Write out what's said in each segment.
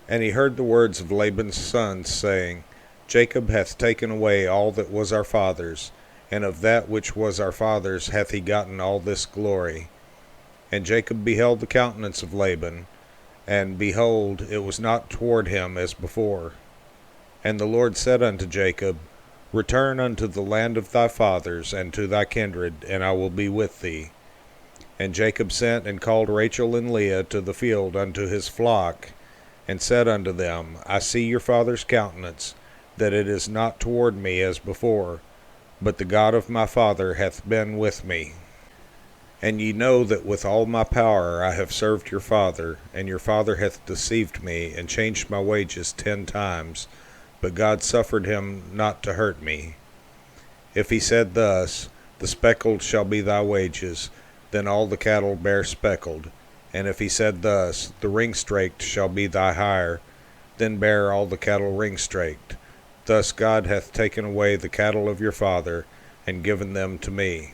And he heard the words of Laban's sons, saying, Jacob hath taken away all that was our father's, and of that which was our father's hath he gotten all this glory. And Jacob beheld the countenance of Laban, and behold, it was not toward him as before. And the Lord said unto Jacob, Return unto the land of thy fathers, and to thy kindred, and I will be with thee. And Jacob sent and called Rachel and Leah to the field unto his flock, and said unto them, I see your father's countenance, that it is not toward me as before, but the God of my father hath been with me. And ye know that with all my power I have served your father, and your father hath deceived me, and changed my wages 10 times, but God suffered him not to hurt me. If he said thus, The speckled shall be thy wages, then all the cattle bear speckled. And if he said thus, The ring-straked shall be thy hire, then bear all the cattle ring-straked. Thus God hath taken away the cattle of your father, and given them to me.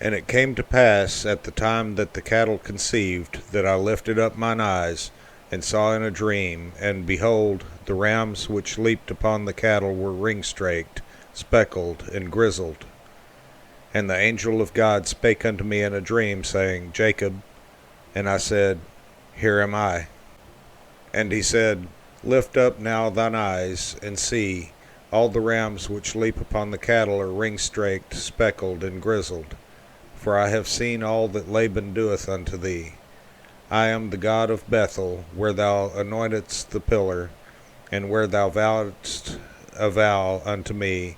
And it came to pass at the time that the cattle conceived, that I lifted up mine eyes, and saw in a dream, and behold, the rams which leaped upon the cattle were ring-straked, speckled, and grizzled. And the angel of God spake unto me in a dream, saying, Jacob. And I said, Here am I. And he said, Lift up now thine eyes, and see, all the rams which leap upon the cattle are ring-straked, speckled, and grizzled. For I have seen all that Laban doeth unto thee. I am the God of Bethel, where thou anointedst the pillar, and where thou vowedst a vow unto me.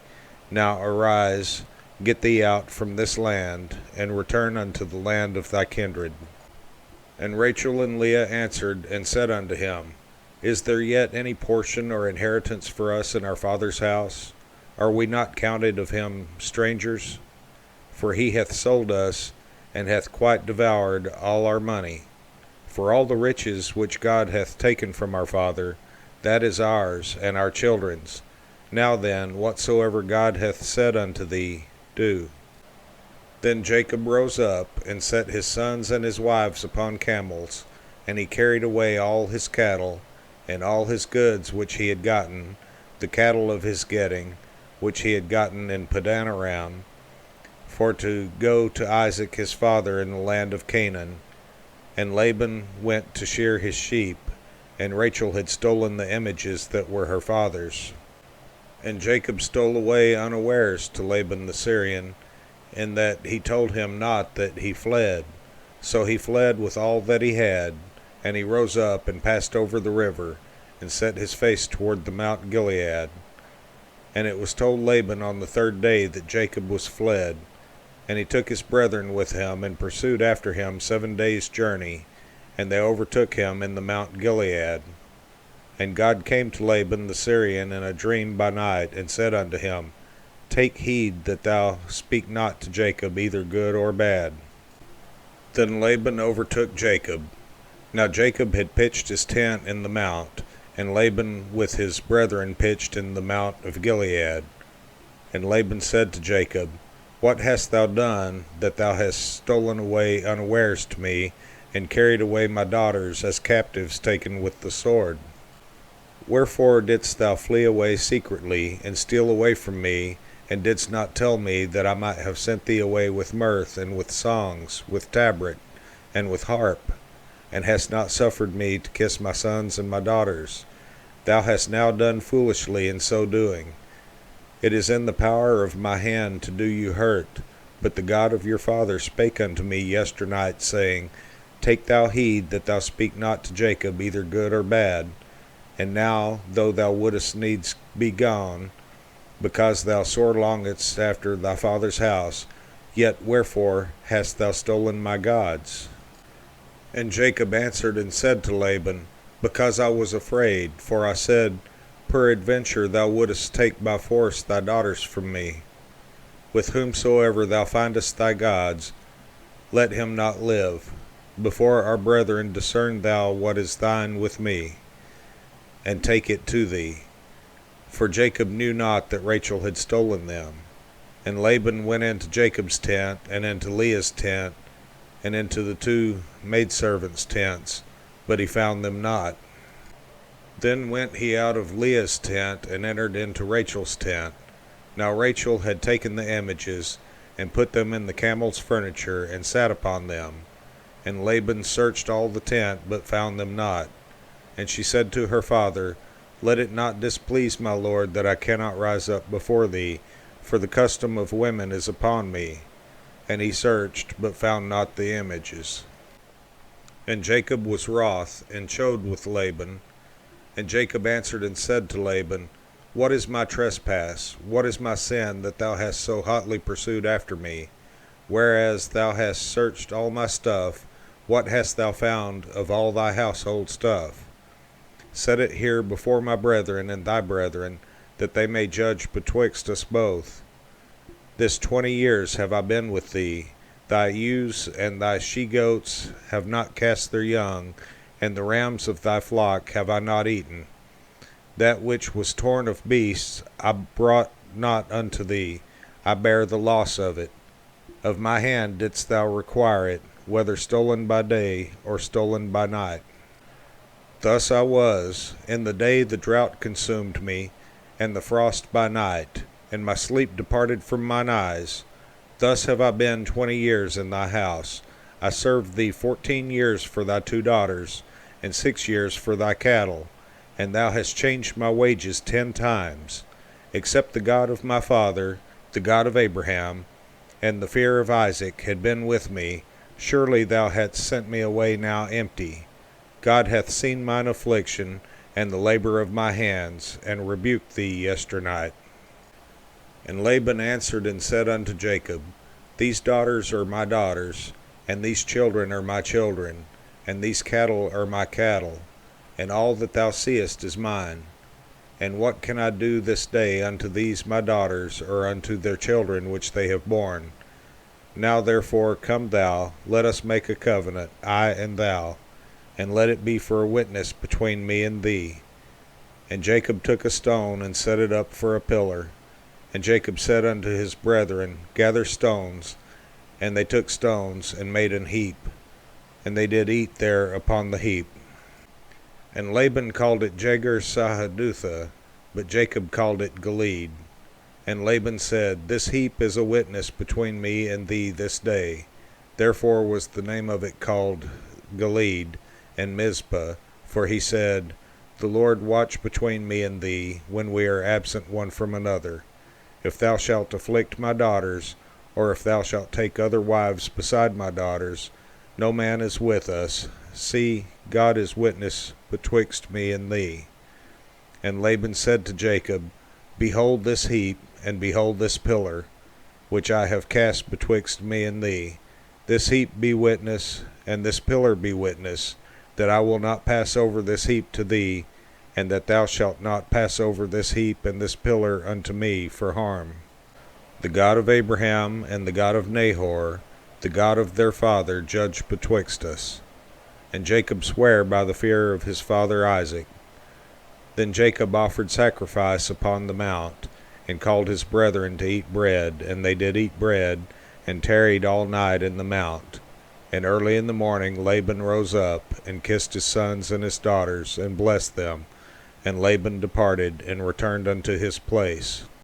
Now arise, get thee out from this land, and return unto the land of thy kindred. And Rachel and Leah answered and said unto him, Is there yet any portion or inheritance for us in our father's house? Are we not counted of him strangers? For he hath sold us, and hath quite devoured all our money. For all the riches which God hath taken from our father, that is ours, and our children's. Now then, whatsoever God hath said unto thee, do. Then Jacob rose up, and set his sons and his wives upon camels, and he carried away all his cattle, and all his goods which he had gotten, the cattle of his getting, which he had gotten in Padan Aram, for to go to Isaac his father in the land of Canaan. And Laban went to shear his sheep, and Rachel had stolen the images that were her father's. And Jacob stole away unawares to Laban the Syrian, in that he told him not that he fled. So he fled with all that he had, and he rose up and passed over the river, and set his face toward the Mount Gilead. And it was told Laban on the 3rd day that Jacob was fled. And he took his brethren with him, and pursued after him 7 days' journey, and they overtook him in the Mount Gilead. And God came to Laban the Syrian in a dream by night, and said unto him, Take heed that thou speak not to Jacob either good or bad. Then Laban overtook Jacob. Now Jacob had pitched his tent in the mount, and Laban with his brethren pitched in the Mount of Gilead. And Laban said to Jacob, What hast thou done, that thou hast stolen away unawares to me, and carried away my daughters as captives taken with the sword? Wherefore didst thou flee away secretly, and steal away from me, and didst not tell me, that I might have sent thee away with mirth, and with songs, with tabret, and with harp, and hast not suffered me to kiss my sons and my daughters? Thou hast now done foolishly in so doing. It is in the power of my hand to do you hurt, but the God of your father spake unto me yesternight, saying, Take thou heed that thou speak not to Jacob either good or bad. And now, though thou wouldest needs be gone, because thou sore longedst after thy father's house, yet wherefore hast thou stolen my gods? And Jacob answered and said to Laban, Because I was afraid, for I said, Peradventure thou wouldest take by force thy daughters from me. With whomsoever thou findest thy gods, let him not live. Before our brethren discern thou what is thine with me, and take it to thee. For Jacob knew not that Rachel had stolen them. And Laban went into Jacob's tent, and into Leah's tent, and into the 2 maidservants' tents, but he found them not. Then went he out of Leah's tent, and entered into Rachel's tent. Now Rachel had taken the images, and put them in the camel's furniture, and sat upon them. And Laban searched all the tent, but found them not. And she said to her father, Let it not displease my lord that I cannot rise up before thee, for the custom of women is upon me. And he searched, but found not the images. And Jacob was wroth, and chode with Laban. And Jacob answered and said to Laban, What is my trespass? What is my sin, that thou hast so hotly pursued after me? Whereas thou hast searched all my stuff, what hast thou found of all thy household stuff? Set it here before my brethren and thy brethren, that they may judge betwixt us both. This 20 years have I been with thee. Thy ewes and thy she-goats have not cast their young, and the rams of thy flock have I not eaten. That which was torn of beasts I brought not unto thee. I bear the loss of it. Of my hand didst thou require it, whether stolen by day or stolen by night. Thus I was. In the day the drought consumed me, and the frost by night, and my sleep departed from mine eyes. Thus have I been 20 years in thy house. I served thee 14 years for thy 2 daughters, and 6 years for thy cattle, and thou hast changed my wages 10 times. Except the God of my father, the God of Abraham, and the fear of Isaac had been with me, surely thou hadst sent me away now empty. God hath seen mine affliction, and the labor of my hands, and rebuked thee yesternight. And Laban answered and said unto Jacob, These daughters are my daughters, and these children are my children, and these cattle are my cattle, and all that thou seest is mine. And what can I do this day unto these my daughters, or unto their children which they have borne? Now therefore come thou, let us make a covenant, I and thou, and let it be for a witness between me and thee. And Jacob took a stone, and set it up for a pillar. And Jacob said unto his brethren, Gather stones. And they took stones, and made an heap. And they did eat there upon the heap. And Laban called it Jegar-sahadutha, but Jacob called it Gilead. And Laban said, This heap is a witness between me and thee this day. Therefore was the name of it called Gilead, and Mizpah, for he said, The Lord watch between me and thee, when we are absent one from another. If thou shalt afflict my daughters, or if thou shalt take other wives beside my daughters, no man is with us. See, God is witness betwixt me and thee. And Laban said to Jacob, Behold this heap, and behold this pillar, which I have cast betwixt me and thee. This heap be witness, and this pillar be witness, that I will not pass over this heap to thee, and that thou shalt not pass over this heap and this pillar unto me for harm. The God of Abraham and the God of Nahor, the God of their father, judge betwixt us. And Jacob sware by the fear of his father Isaac. Then Jacob offered sacrifice upon the mount, and called his brethren to eat bread, and they did eat bread, and tarried all night in the mount. And early in the morning Laban rose up, and kissed his sons and his daughters, and blessed them. And Laban departed, and returned unto his place.